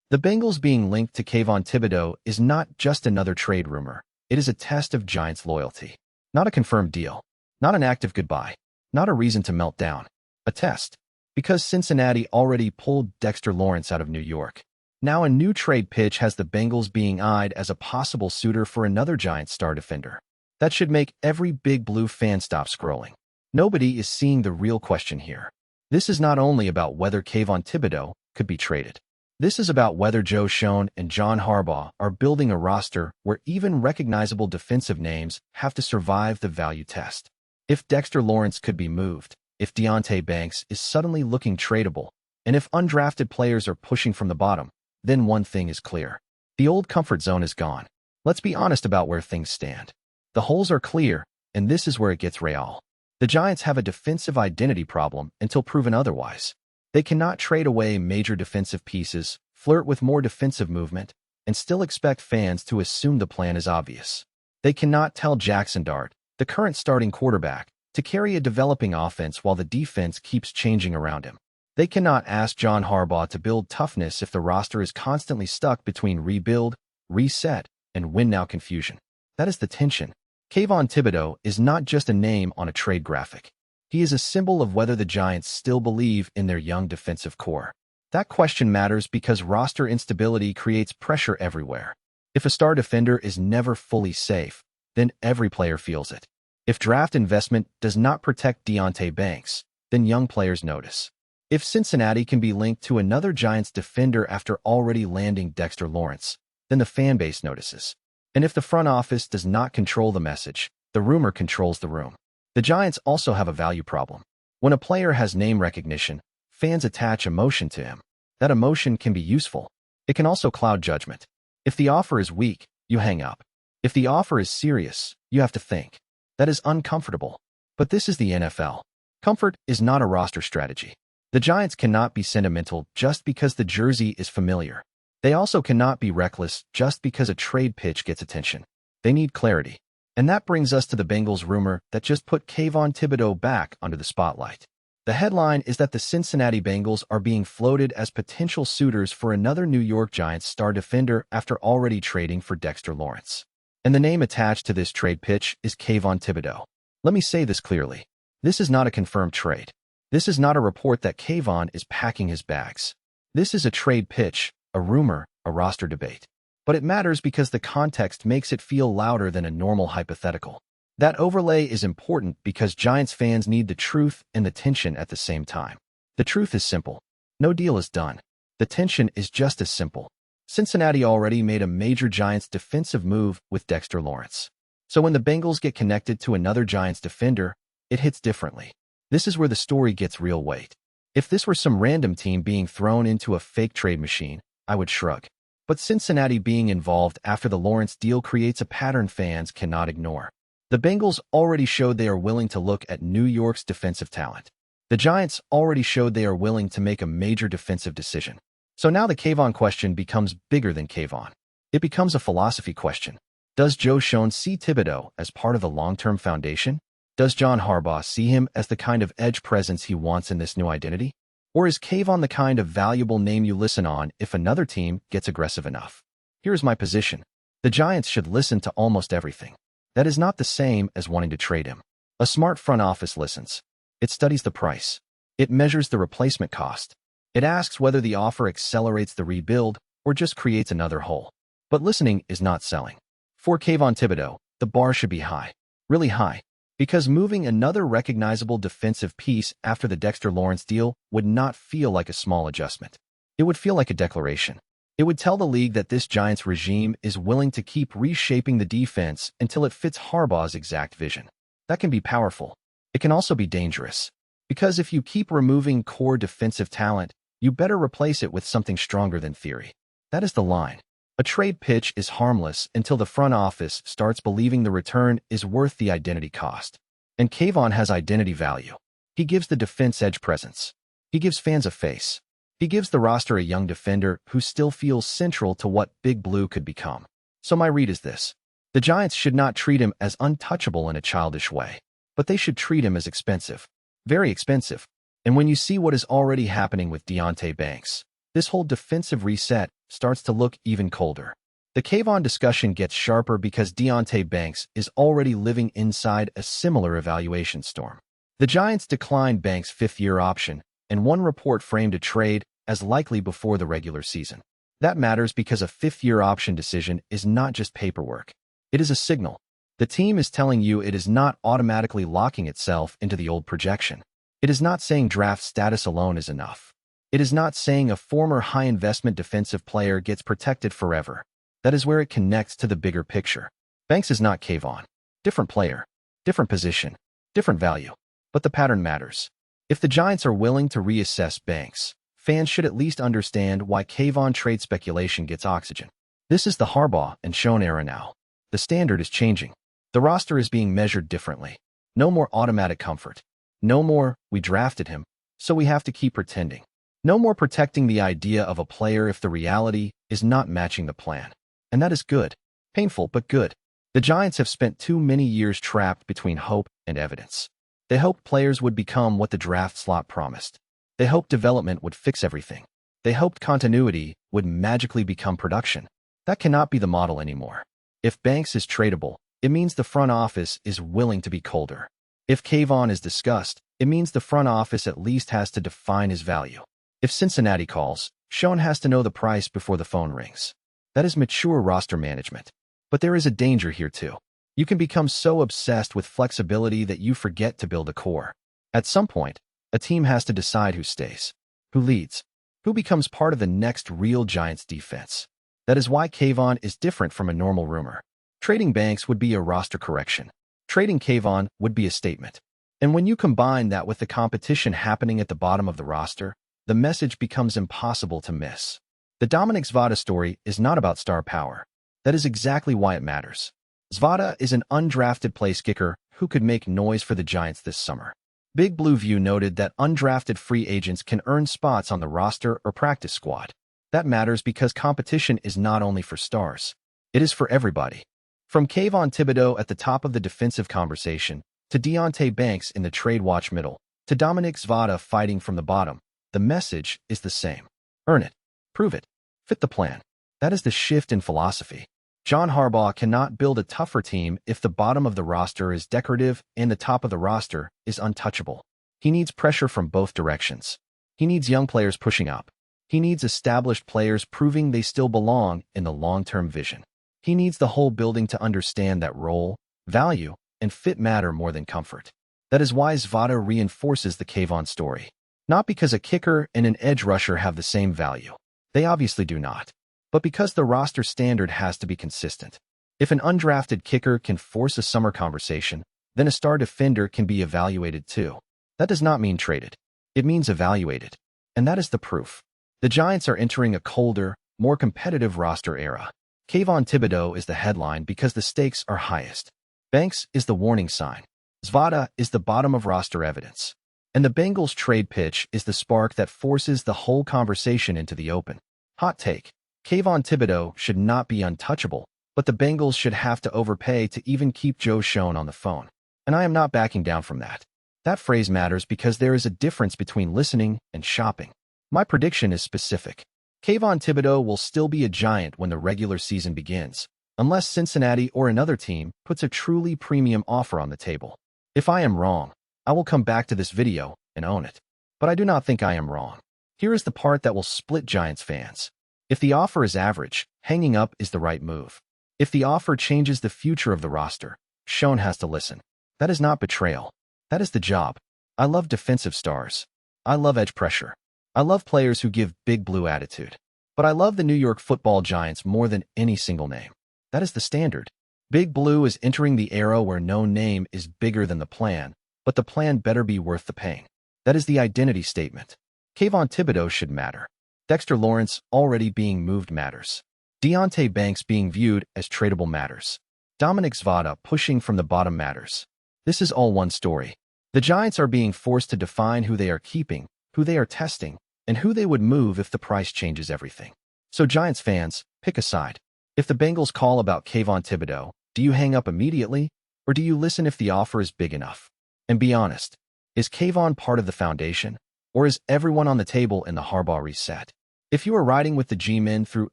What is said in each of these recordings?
The Bengals being linked to Kayvon Thibodeaux is not just another trade rumor. It is a test of Giants' loyalty. Not a confirmed deal. Not an active goodbye. Not a reason to melt down. A test. Because Cincinnati already pulled Dexter Lawrence out of New York. Now a new trade pitch has the Bengals being eyed as a possible suitor for another Giants star defender. That should make every Big Blue fan stop scrolling. Nobody is seeing the real question here. This is not only about whether Kayvon Thibodeaux could be traded. This is about whether Joe Schoen and John Harbaugh are building a roster where even recognizable defensive names have to survive the value test. If Dexter Lawrence could be moved, if Deonte Banks is suddenly looking tradable, and if undrafted players are pushing from the bottom, then one thing is clear. The old comfort zone is gone. Let's be honest about where things stand. The holes are clear, and this is where it gets real. The Giants have a defensive identity problem until proven otherwise. They cannot trade away major defensive pieces, flirt with more defensive movement, and still expect fans to assume the plan is obvious. They cannot tell Jackson Dart, the current starting quarterback, to carry a developing offense while the defense keeps changing around him. They cannot ask John Harbaugh to build toughness if the roster is constantly stuck between rebuild, reset, and win-now confusion. That is the tension. Kayvon Thibodeaux is not just a name on a trade graphic. He is a symbol of whether the Giants still believe in their young defensive core. That question matters because roster instability creates pressure everywhere. If a star defender is never fully safe, then every player feels it. If draft investment does not protect Deonte Banks, then young players notice. If Cincinnati can be linked to another Giants defender after already landing Dexter Lawrence, then the fan base notices. And if the front office does not control the message, the rumor controls the room. The Giants also have a value problem. When a player has name recognition, fans attach emotion to him. That emotion can be useful. It can also cloud judgment. If the offer is weak, you hang up. If the offer is serious, you have to think. That is uncomfortable. But this is the NFL. Comfort is not a roster strategy. The Giants cannot be sentimental just because the jersey is familiar. They also cannot be reckless just because a trade pitch gets attention. They need clarity. And that brings us to the Bengals rumor that just put Kayvon Thibodeaux back under the spotlight. The headline is that the Cincinnati Bengals are being floated as potential suitors for another New York Giants star defender after already trading for Dexter Lawrence. And the name attached to this trade pitch is Kayvon Thibodeaux. Let me say this clearly. This is not a confirmed trade. This is not a report that Kayvon is packing his bags. This is a trade pitch, a rumor, a roster debate. But it matters because the context makes it feel louder than a normal hypothetical. That overlay is important because Giants fans need the truth and the tension at the same time. The truth is simple. No deal is done. The tension is just as simple. Cincinnati already made a major Giants defensive move with Dexter Lawrence. So when the Bengals get connected to another Giants defender, it hits differently. This is where the story gets real weight. If this were some random team being thrown into a fake trade machine, I would shrug. But Cincinnati being involved after the Lawrence deal creates a pattern fans cannot ignore. The Bengals already showed they are willing to look at New York's defensive talent. The Giants already showed they are willing to make a major defensive decision. So now the Kayvon question becomes bigger than Kayvon. It becomes a philosophy question. Does Joe Schoen see Thibodeaux as part of the long-term foundation? Does John Harbaugh see him as the kind of edge presence he wants in this new identity? Or is Kayvon the kind of valuable name you listen on if another team gets aggressive enough? Here's my position. The Giants should listen to almost everything. That is not the same as wanting to trade him. A smart front office listens. It studies the price. It measures the replacement cost. It asks whether the offer accelerates the rebuild or just creates another hole. But listening is not selling. For Kayvon Thibodeaux, the bar should be high. Really high. Because moving another recognizable defensive piece after the Dexter Lawrence deal would not feel like a small adjustment. It would feel like a declaration. It would tell the league that this Giants regime is willing to keep reshaping the defense until it fits Harbaugh's exact vision. That can be powerful. It can also be dangerous. Because if you keep removing core defensive talent, you better replace it with something stronger than theory. That is the line. A trade pitch is harmless until the front office starts believing the return is worth the identity cost. And Kayvon has identity value. He gives the defense edge presence. He gives fans a face. He gives the roster a young defender who still feels central to what Big Blue could become. So my read is this. The Giants should not treat him as untouchable in a childish way, but they should treat him as expensive. Very expensive. And when you see what is already happening with Deonte Banks, This whole defensive reset starts to look even colder. The Kayvon discussion gets sharper because Deonte Banks is already living inside a similar evaluation storm. The Giants declined Banks' fifth-year option, and one report framed a trade as likely before the regular season. That matters because a fifth-year option decision is not just paperwork. It is a signal. The team is telling you it is not automatically locking itself into the old projection. It is not saying draft status alone is enough. It is not saying a former high-investment defensive player gets protected forever. That is where it connects to the bigger picture. Banks is not Kayvon. Different player, different position, different value. But the pattern matters. If the Giants are willing to reassess Banks, fans should at least understand why Kayvon trade speculation gets oxygen. This is the Harbaugh and Schoen era now. The standard is changing. The roster is being measured differently. No more automatic comfort. No more, we drafted him, so we have to keep pretending. No more protecting the idea of a player if the reality is not matching the plan. And that is good. Painful, but good. The Giants have spent too many years trapped between hope and evidence. They hoped players would become what the draft slot promised. They hoped development would fix everything. They hoped continuity would magically become production. That cannot be the model anymore. If Banks is tradable, it means the front office is willing to be colder. If Kayvon is discussed, it means the front office at least has to define his value. If Cincinnati calls, Schoen has to know the price before the phone rings. That is mature roster management. But there is a danger here too. You can become so obsessed with flexibility that you forget to build a core. At some point, a team has to decide who stays, who leads, who becomes part of the next real Giants defense. That is why Kayvon is different from a normal rumor. Trading Banks would be a roster correction. Trading Kayvon would be a statement. And when you combine that with the competition happening at the bottom of the roster, the message becomes impossible to miss. The Dominic Zvada story is not about star power. That is exactly why it matters. Zvada is an undrafted place kicker who could make noise for the Giants this summer. Big Blue View noted that undrafted free agents can earn spots on the roster or practice squad. That matters because competition is not only for stars. It is for everybody. From Kayvon Thibodeaux at the top of the defensive conversation, to Deonte Banks in the trade watch middle, to Dominic Zvada fighting from the bottom, the message is the same. Earn it. Prove it. Fit the plan. That is the shift in philosophy. John Harbaugh cannot build a tougher team if the bottom of the roster is decorative and the top of the roster is untouchable. He needs pressure from both directions. He needs young players pushing up. He needs established players proving they still belong in the long-term vision. He needs the whole building to understand that role, value, and fit matter more than comfort. That is why Zvada reinforces the Kayvon story. Not because a kicker and an edge rusher have the same value. They obviously do not. But because the roster standard has to be consistent. If an undrafted kicker can force a summer conversation, then a star defender can be evaluated too. That does not mean traded. It means evaluated. And that is the proof. The Giants are entering a colder, more competitive roster era. Kayvon Thibodeaux is the headline because the stakes are highest. Banks is the warning sign. Zvada is the bottom of roster evidence. And the Bengals trade pitch is the spark that forces the whole conversation into the open. Hot take. Kayvon Thibodeaux should not be untouchable, but the Bengals should have to overpay to even keep Joe Schoen on the phone. And I am not backing down from that. That phrase matters because there is a difference between listening and shopping. My prediction is specific. Kayvon Thibodeaux will still be a Giant when the regular season begins, unless Cincinnati or another team puts a truly premium offer on the table. If I am wrong, I will come back to this video and own it. But I do not think I am wrong. Here is the part that will split Giants fans. If the offer is average, hanging up is the right move. If the offer changes the future of the roster, Schoen has to listen. That is not betrayal. That is the job. I love defensive stars. I love edge pressure. I love players who give Big Blue attitude. But I love the New York Football Giants more than any single name. That is the standard. Big Blue is entering the era where no name is bigger than the plan, but the plan better be worth the pain. That is the identity statement. Kayvon Thibodeaux should matter. Dexter Lawrence already being moved matters. Deonte Banks being viewed as tradable matters. Dominic Zvada pushing from the bottom matters. This is all one story. The Giants are being forced to define who they are keeping, who they are testing, and who they would move if the price changes everything. So Giants fans, pick a side. If the Bengals call about Kayvon Thibodeaux, do you hang up immediately, or do you listen if the offer is big enough? And be honest, is Kayvon part of the foundation, or is everyone on the table in the Harbaugh reset? If you are riding with the G-Men through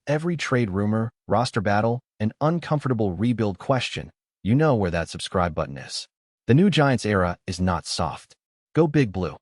every trade rumor, roster battle, and uncomfortable rebuild question, you know where that subscribe button is. The new Giants era is not soft. Go Big Blue.